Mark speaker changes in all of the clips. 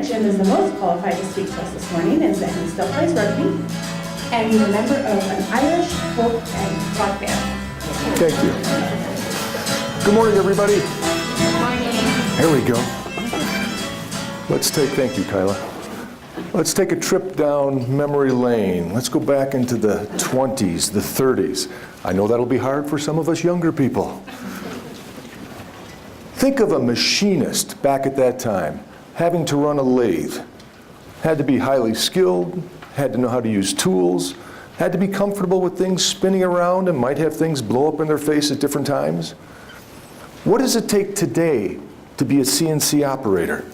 Speaker 1: that Jim is the most qualified to speak to us this morning is that he still plays rugby, and he's a member of an Irish folk and rock band.
Speaker 2: Thank you. Good morning, everybody.
Speaker 1: Good morning.
Speaker 2: Here we go. Thank you, Kyla. Let's take a trip down memory lane. Let's go back into the 20s, the 30s. I know that'll be hard for some of us younger people. Think of a machinist back at that time, having to run a lathe. Had to be highly skilled, had to know how to use tools, had to be comfortable with things spinning around and might have things blow up in their face at different times. What does it take today to be a CNC operator?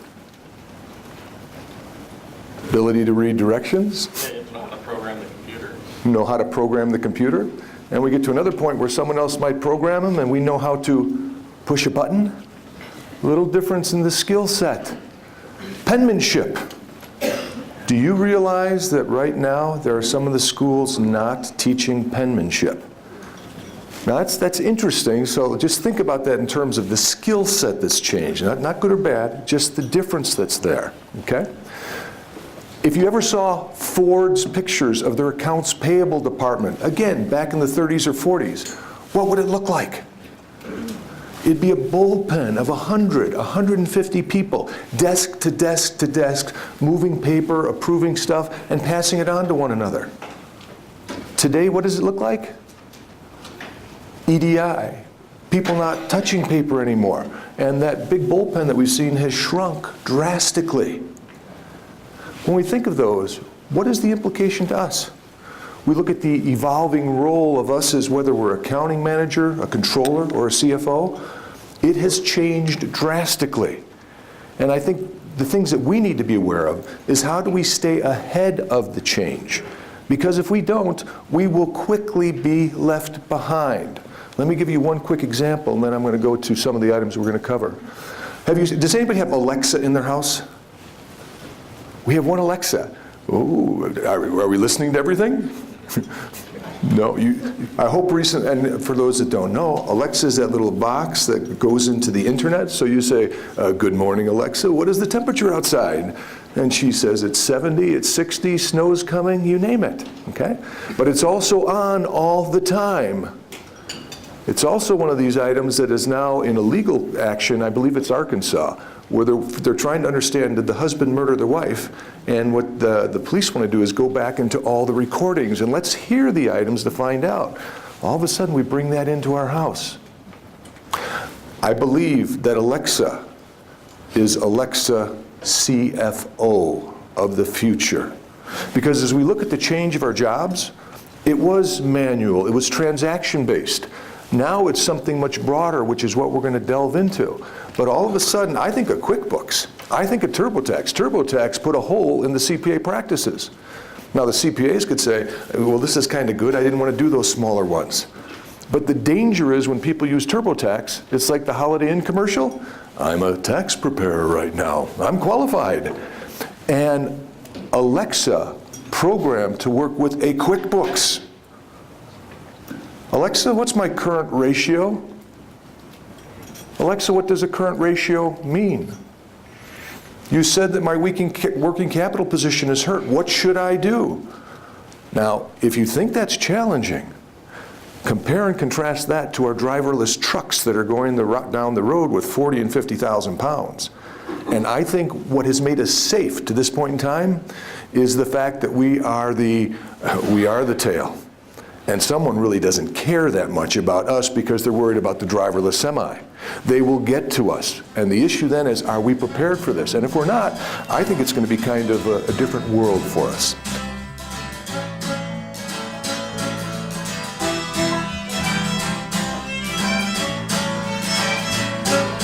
Speaker 2: Ability to read directions?
Speaker 3: Know how to program the computer.
Speaker 2: Know how to program the computer? And we get to another point where someone else might program them and we know how to push a button. Little difference in the skill set. Penmanship. Do you realize that right now there are some of the schools not teaching penmanship? Now that's interesting, so just think about that in terms of the skill set that's changed. Not good or bad, just the difference that's there, okay? If you ever saw Ford's pictures of their accounts payable department, again, back in the 30s or 40s, what would it look like? It'd be a bullpen of 100, 150 people, desk to desk to desk, moving paper, approving stuff, and passing it on to one another. Today, what does it look like? EDI, people not touching paper anymore. And that big bullpen that we've seen has shrunk drastically. When we think of those, what is the implication to us? We look at the evolving role of us as whether we're accounting manager, a controller, or a CFO. It has changed drastically. And I think the things that we need to be aware of is how do we stay ahead of the change? Because if we don't, we will quickly be left behind. Let me give you one quick example, and then I'm going to go to some of the items we're going to cover. Does anybody have Alexa in their house? We have one Alexa. Ooh, are we listening to everything? No, I hope recent, and for those that don't know, Alexa is that little box that goes into the internet. So you say, good morning, Alexa, what is the temperature outside? And she says, it's 70, it's 60, snow's coming, you name it, okay? But it's also on all the time. It's also one of these items that is now in a legal action, I believe it's Arkansas, where they're trying to understand, did the husband murder the wife? And what the police want to do is go back into all the recordings and let's hear the items to find out. All of a sudden we bring that into our house. I believe that Alexa is Alexa CFO of the future. Because as we look at the change of our jobs, it was manual, it was transaction-based. Now it's something much broader, which is what we're going to delve into. But all of a sudden, I think of QuickBooks. I think of TurboTax. TurboTax put a hole in the CPA practices. Now the CPAs could say, well, this is kind of good. I didn't want to do those smaller ones. But the danger is when people use TurboTax, it's like the Holiday Inn commercial. I'm a tax preparer right now. I'm qualified. And Alexa programmed to work with a QuickBooks. Alexa, what's my current ratio? Alexa, what does a current ratio mean? You said that my working capital position is hurt. What should I do? Now, if you think that's challenging, compare and contrast that to our driverless trucks that are going down the road with 40 and 50,000 pounds. And I think what has made us safe to this point in time is the fact that we are the tail. And someone really doesn't care that much about us because they're worried about the driverless semi. They will get to us. And the issue then is, are we prepared for this? And if we're not, I think it's going to be kind of a different world for us.